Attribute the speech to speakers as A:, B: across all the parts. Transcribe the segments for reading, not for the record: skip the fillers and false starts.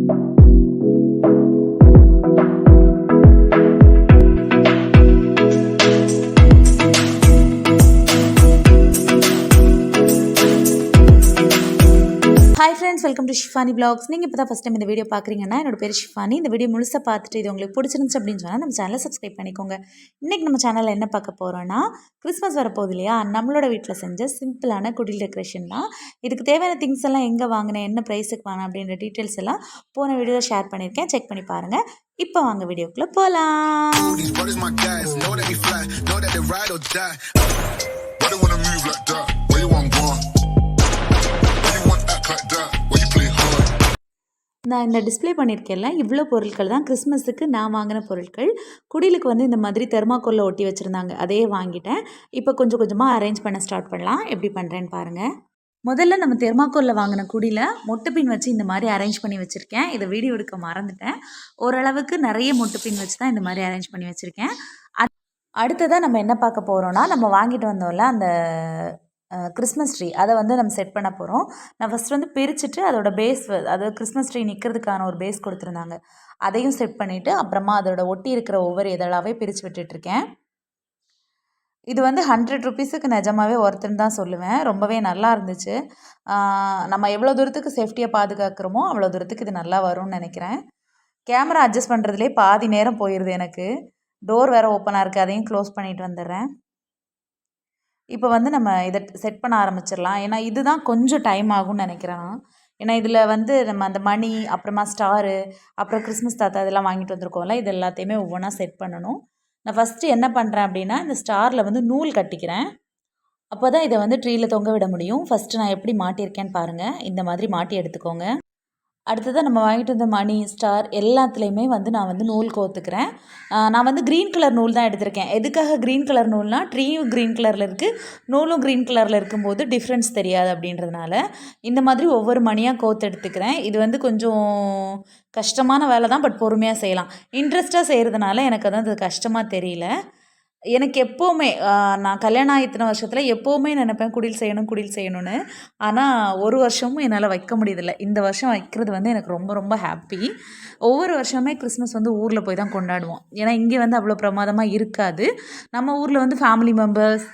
A: Hi friends, welcome to Shifani vlogs. நீங்கள் இப்போ தான் ஃபஸ்ட் டைம் இந்த வீடியோ பார்க்குறீங்கன்னா, என்னோட பேர் ஷிஃபானி. இந்த வீடியோ முழுசாக பார்த்துட்டு இது உங்களுக்கு பிடிச்சிருந்துச்சு அப்படின்னு சொன்னால் நம்ம சேனலை சப்ஸ்கிரைப் பண்ணிக்கோங்க. இன்றைக்கி நம்ம சேனலில் என்ன பார்க்க போகிறோன்னா, கிறிஸ்மஸ் வரப்போகுது இல்லையா, நம்மளோட வீட்டில் செஞ்ச சிம்பிளான குடில் டெக்கரேஷன் தான். இதுக்கு தேவையான திங்ஸ் எல்லாம் எங்கே வாங்கினேன், என்ன ப்ரைஸுக்கு வாங்கினேன் அப்படின்ற டீட்டெயில்ஸ் எல்லாம் போன வீடியோவில் ஷேர் பண்ணியிருக்கேன். செக் பண்ணி பாருங்கள். இப்போ வாங்க வீடியோக்குள்ளே போகலாம். நான் இந்த டிஸ்பிளே பண்ணியிருக்கேன்ல, இவ்வளோ பொருட்கள் தான் கிறிஸ்மஸுக்கு நான் வாங்கின பொருட்கள். குடிலுக்கு வந்து இந்த மாதிரி தெர்மாக்கோலில் ஒட்டி வச்சுருந்தாங்க, அதையே வாங்கிட்டேன். இப்போ கொஞ்சம் கொஞ்சமாக அரேஞ்ச் பண்ண ஸ்டார்ட் பண்ணலாம். எப்படி பண்ணுறேன்னு பாருங்கள். முதல்ல நம்ம தெர்மாக்கோலில் வாங்கின குடியில் மொட்டுப்பின் வச்சு இந்த மாதிரி அரேஞ்ச் பண்ணி வச்சுருக்கேன். இதை வீடியோ எடுக்க மறந்துட்டேன். ஓரளவுக்கு நிறைய மொட்டுப்பின் வச்சு தான் இந்த மாதிரி அரேஞ்ச் பண்ணி வச்சுருக்கேன். அடுத்ததாக நம்ம என்ன பார்க்க போகிறோன்னா, நம்ம வாங்கிட்டு வந்தோம்ல அந்த கிறிஸ்மஸ் ட்ரீ, அதை வந்து நம்ம செட் பண்ண போகிறோம். நான் ஃபஸ்ட்டு வந்து பிரிச்சுட்டு அதோட பேஸ், அதாவது கிறிஸ்மஸ் ட்ரீ நிற்கிறதுக்கான ஒரு பேஸ் கொடுத்துருந்தாங்க, அதையும் செட் பண்ணிவிட்டு அப்புறமா அதோட ஒட்டி இருக்கிற ஒவ்வொரு இதழாவே பிரித்து விட்டுட்ருக்கேன். இது வந்து 100 ருபீஸுக்கு நிஜமாகவே ஒருத்தன்னு தான் சொல்லுவேன். ரொம்பவே நல்லா இருந்துச்சு. நம்ம எவ்வளோ தூரத்துக்கு சேஃப்டியாக பாதுகாக்கிறோமோ அவ்வளோ தூரத்துக்கு இது நல்லா வரும்னு நினைக்கிறேன். கேமரா அட்ஜஸ்ட் பண்ணுறதுலேயே பாதி நேரம் போயிடுது எனக்கு. டோர் வேறு ஓப்பனாக இருக்குது, அதையும் க்ளோஸ் பண்ணிவிட்டு வந்துடுறேன். இப்போ வந்து நம்ம இதை செட் பண்ண ஆரம்பிச்சிடலாம். ஏன்னா இதுதான் கொஞ்சம் டைம் ஆகும்னு நினைக்கிறேன். ஏன்னா இதில் வந்து நம்ம அந்த மணி, அப்புறமா ஸ்டாரு, அப்புறம் கிறிஸ்மஸ் தாத்தா இதெல்லாம் வாங்கிட்டு வந்திருக்கோம்ல, இது எல்லாத்தையுமே ஒவ்வொன்றா செட் பண்ணணும். நான் ஃபஸ்ட்டு என்ன பண்ணுறேன் அப்படின்னா, இந்த ஸ்டாரில் வந்து நூல் கட்டிக்கிறேன். அப்போ தான் இதை வந்து ட்ரீயில் தொங்க விட முடியும். ஃபஸ்ட்டு நான் எப்படி மாட்டியிருக்கேன்னு பாருங்கள். இந்த மாதிரி மாட்டி எடுத்துக்கோங்க. அடுத்ததாக நம்ம வாங்கிட்டு வந்த மணி, ஸ்டார் எல்லாத்துலேயுமே வந்து நான் வந்து நூல் கோர்த்துக்கிறேன். நான் வந்து க்ரீன் கலர் நூல் தான் எடுத்திருக்கேன். எதுக்காக க்ரீன் கலர் நூல்னால், ட்ரீயும் க்ரீன் கலரில் இருக்குது, நூலும் க்ரீன் கலரில் இருக்கும்போது டிஃப்ரென்ஸ் தெரியாது அப்படின்றதுனால இந்த மாதிரி ஒவ்வொரு மணியாக கோர்த்து எடுத்துக்கிறேன். இது வந்து கொஞ்சம் கஷ்டமான வேலை தான், பட் பொறுமையாக செய்யலாம். இன்ட்ரெஸ்ட்டாக செய்கிறதுனால எனக்கு வந்து அது கஷ்டமாக தெரியல. எனக்கு எப்போவுமே நான் கல்யாணம் ஆகி இத்தனை வருஷத்தில் எப்போவுமே நினைப்பேன் குடில் செய்யணும்னு. ஆனால் ஒரு வருஷமும் என்னால் வைக்க முடியதில்லை. இந்த வருஷம் வைக்கிறது வந்து எனக்கு ரொம்ப ரொம்ப ஹாப்பி. ஒவ்வொரு வருஷமே கிறிஸ்மஸ் வந்து ஊரில் போய் தான் கொண்டாடுவோம். ஏன்னா இங்கே வந்து அவ்வளோ பிரமாதமாக இருக்காது. நம்ம ஊரில் வந்து ஃபேமிலி மெம்பர்ஸ்,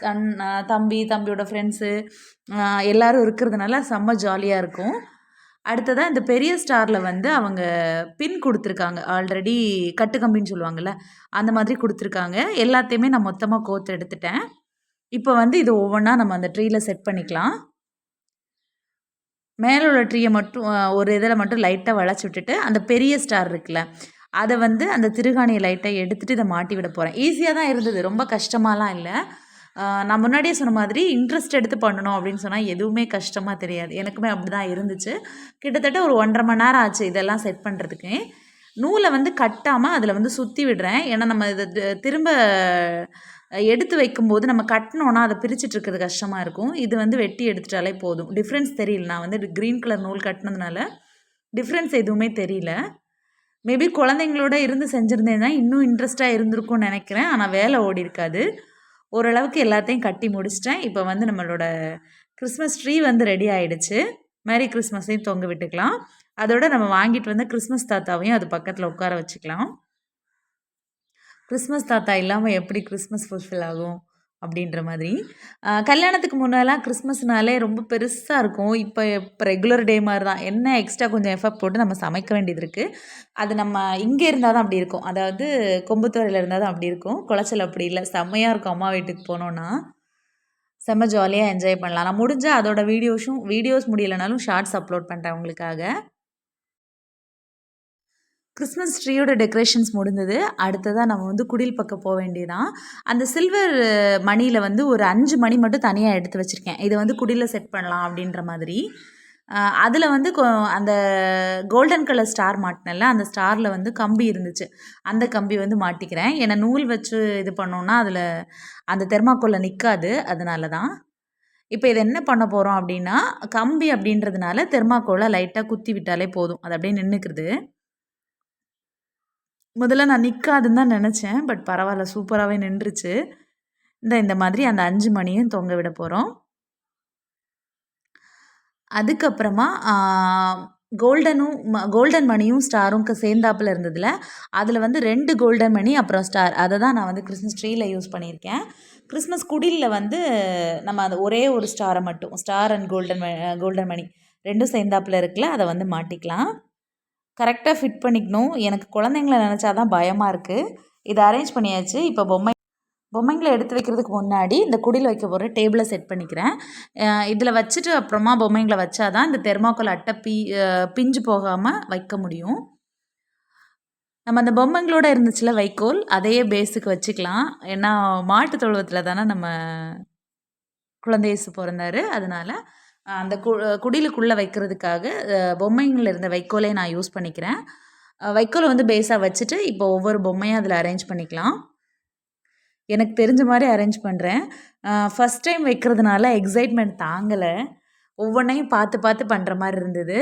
A: தம்பியோட ஃப்ரெண்ட்ஸு எல்லோரும் இருக்கிறதுனால செம்ம ஜாலியாக இருக்கும். அடுத்ததாக இந்த பெரிய ஸ்டாரில் வந்து அவங்க பின் கொடுத்துருக்காங்க. ஆல்ரெடி கட்டுக்கம்பின்னு சொல்லுவாங்கள்ல, அந்த மாதிரி கொடுத்துருக்காங்க. எல்லாத்தையுமே நான் மொத்தமாக கோர்த்து எடுத்துட்டேன். இப்போ வந்து இது ஒவ்வொன்றா நம்ம அந்த ட்ரீயில் செட் பண்ணிக்கலாம். மேலே உள்ள ட்ரீயை மட்டும் ஒரு இதில் மட்டும் லைட்டாக வளைச்சி விட்டுட்டு, அந்த பெரிய ஸ்டார் இருக்குல்ல, அதை வந்து அந்த திருகாணியை லைட்டாக எடுத்துகிட்டு இதை மாட்டி விட போகிறேன். ஈஸியாக தான் இருந்தது, ரொம்ப கஷ்டமாலாம் இல்லை. நான் முன்னாடியே சொன்ன மாதிரி இன்ட்ரெஸ்ட் எடுத்து பண்ணணும் அப்படின்னு சொன்னால் எதுவுமே கஷ்டமாக தெரியாது. எனக்குமே அப்படி தான் இருந்துச்சு. கிட்டத்தட்ட ஒரு 1.5 மணி நேரம் ஆச்சு இதெல்லாம் செட் பண்ணுறதுக்கு. நூலை வந்து கட்டாமல் அதில் வந்து சுற்றி விடுறேன். ஏன்னா நம்ம இதை திரும்ப எடுத்து வைக்கும்போது நம்ம கட்டினோன்னா அதை பிரிச்சுட்ருக்கிறது கஷ்டமாக இருக்கும். இது வந்து வெட்டி எடுத்துட்டாலே போதும். டிஃப்ரென்ஸ் தெரியல. நான் வந்து க்ரீன் கலர் நூல் கட்டினதுனால டிஃப்ரென்ஸ் எதுவுமே தெரியல. மேபி குழந்தைங்களோட இருந்து செஞ்சுருந்தேன்னா இன்னும் இன்ட்ரெஸ்ட்டாக இருந்திருக்கும்னு நினைக்கிறேன். ஆனால் வேலை ஓடி இருக்காது. ஓரளவுக்கு எல்லாத்தையும் கட்டி முடிச்சிட்டேன். இப்போ வந்து நம்மளோட கிறிஸ்மஸ் ட்ரீ வந்து ரெடி ஆகிடுச்சு. மேரி கிறிஸ்மஸையும் தொங்க விட்டுக்கலாம். அதோட நம்ம வாங்கிட்டு வந்து கிறிஸ்மஸ் தாத்தாவையும் அது பக்கத்தில் உட்கார வச்சுக்கலாம். கிறிஸ்மஸ் தாத்தா இல்லாமல் எப்படி கிறிஸ்மஸ் ஃபுல்ஃபில் ஆகும் அப்படின்ற மாதிரி. கல்யாணத்துக்கு முன்னெல்லாம் கிறிஸ்மஸ்னாலே ரொம்ப பெருசாக இருக்கும். இப்போ ரெகுலர் டே மாதிரி தான். என்ன எக்ஸ்ட்ரா கொஞ்சம் எஃபர்ட் போட்டு நம்ம சமைக்க வேண்டியது இருக்குது. அது நம்ம இங்கே இருந்தால் தான் அப்படி இருக்கும். அதாவது கொம்புத்துறையில் இருந்தால் தான் அப்படி இருக்கும். குளச்சல் அப்படி இல்லை, செம்மையாக இருக்கும். அம்மா வீட்டுக்கு போனோன்னா செம்ம ஜாலியாக என்ஜாய் பண்ணலாம். நான் முடிஞ்சால் அதோட வீடியோஸ் முடியலைனாலும் ஷார்ட்ஸ் அப்லோட் பண்ணுறேன் உங்களுக்காக. கிறிஸ்மஸ் ட்ரீயோட டெக்கரேஷன்ஸ் முடிந்தது. அடுத்ததாக நம்ம வந்து குடில் பக்கம் போக வேண்டியதான். அந்த சில்வர் மணியில் வந்து ஒரு 5 மணி மட்டும் தனியாக எடுத்து வச்சுருக்கேன். இதை வந்து குடியில் செட் பண்ணலாம் அப்படின்ற மாதிரி. அதில் வந்து அந்த கோல்டன் கலர் ஸ்டார் மாட்டினல, அந்த ஸ்டாரில் வந்து கம்பி இருந்துச்சு. அந்த கம்பி வந்து மாட்டிக்கிறேன். ஏன்னா நூல் வச்சு இது பண்ணோன்னா அதில் அந்த தெர்மாக்கோலில் நிற்காது, அதனால தான். இப்போ இதை என்ன பண்ண போகிறோம் அப்படின்னா, கம்பி அப்படின்றதுனால தெர்மாக்கோலை லைட்டாக குத்தி விட்டாலே போதும். அது அப்படியே நின்றுக்குறது. முதல்ல நான் நிற்காதுன்னு தான் நினச்சேன். பட் பரவாயில்ல, சூப்பராகவே நின்றுச்சு. இந்த மாதிரி அந்த 5 மணியும் தொங்க விட போகிறோம். அதுக்கப்புறமா கோல்டன் மணியும் ஸ்டாரும் சேர்ந்தாப்புல இருந்ததில் அதில் வந்து 2 கோல்டன் மணி அப்புறம் ஸ்டார் அதை தான் நான் வந்து கிறிஸ்மஸ் ட்ரீயில் யூஸ் பண்ணியிருக்கேன். கிறிஸ்மஸ் குடிலில் வந்து நம்ம அது ஒரே ஒரு ஸ்டாரை மட்டும் ஸ்டார் அண்ட் கோல்டன் மணி 2ம் சேர்ந்தாப்புல இருக்குல்ல அதை வந்து மாட்டிக்கலாம். கரெக்டாக ஃபிட் பண்ணிக்கணும். எனக்கு குழந்தைங்கள நினச்சா தான் பயமாக இருக்குது. இதை அரேஞ்ச் பண்ணியாச்சு. இப்போ பொம்மைங்களை எடுத்து வைக்கிறதுக்கு முன்னாடி இந்த குடியில் வைக்க போகிற டேபிளை செட் பண்ணிக்கிறேன். இதில் வச்சுட்டு அப்புறமா பொம்மைங்களை வச்சா தான் இந்த தெர்மாக்கோல் அட்டை பிஞ்சு போகாமல் வைக்க முடியும். நம்ம அந்த பொம்மைங்களோட இருந்துச்சுல வைக்கோல் அதையே பேஸுக்கு வச்சுக்கலாம். ஏன்னா மாட்டு தொழுவத்தில் தானே நம்ம குழந்தை இயேசு பிறந்தாரு. அதனால் அந்த குடிலுக்குள்ளே வைக்கிறதுக்காக பொம்மைங்களில் இருந்த வைக்கோலை நான் யூஸ் பண்ணிக்கிறேன். வைக்கோலை வந்து பேஸாக வச்சுட்டு இப்போ ஒவ்வொரு பொம்மையும் அதில் அரேஞ்ச் பண்ணிக்கலாம். எனக்கு தெரிஞ்ச மாதிரி அரேஞ்ச் பண்ணுறேன். ஃபஸ்ட் டைம் வைக்கிறதுனால எக்ஸைட்மெண்ட் தாங்கலை. ஒவ்வொன்றையும் பார்த்து பார்த்து பண்ணுற மாதிரி இருந்தது.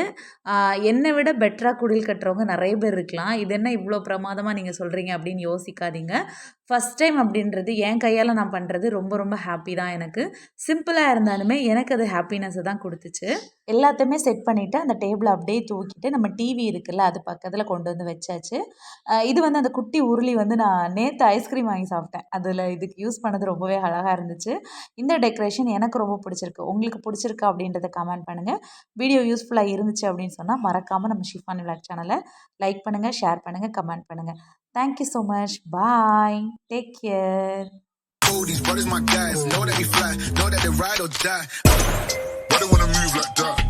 A: என்னை விட பெட்டராக குடில் கட்டுறவங்க நிறைய பேர் இருக்கலாம். இது என்ன இவ்வளோ பிரமாதமாக நீங்கள் சொல்கிறீங்க அப்படின்னு யோசிக்காதீங்க. ஃபஸ்ட் டைம் அப்படின்றது என் கையால் நான் பண்ணுறது ரொம்ப ரொம்ப ஹாப்பி தான் எனக்கு. சிம்பிளாக இருந்தாலுமே எனக்கு அது ஹாப்பினஸ்ஸை தான் கொடுத்துச்சு. எல்லாத்தையுமே செட் பண்ணிவிட்டு அந்த டேபிளை அப்படியே தூக்கிட்டு நம்ம டிவி இருக்குல்ல அது பக்கத்தில் கொண்டு வந்து வச்சாச்சு. இது வந்து அந்த குட்டி உருளி வந்து நான் நேற்று ஐஸ்கிரீம் வாங்கி சாப்பிட்டேன். அதில் இதுக்கு யூஸ் பண்ணது ரொம்பவே அழகாக இருந்துச்சு. இந்த டெக்கரேஷன் எனக்கு ரொம்ப பிடிச்சிருக்கு. உங்களுக்கு பிடிச்சிருக்கா அப்படின்றத கமெண்ட் பண்ணுங்கள். வீடியோ யூஸ்ஃபுல்லாக இருந்துச்சு அப்படின்னு சொன்னால் மறக்காமல் நம்ம ஷிஃபானி விலாக் சேனலை லைக் பண்ணுங்கள், ஷேர் பண்ணுங்கள், கமெண்ட் பண்ணுங்கள். Thank you so much. Bye. Take care. Oh, these brothers my guys. Know that we fly. Know that they ride or die. Why they wanna move like that?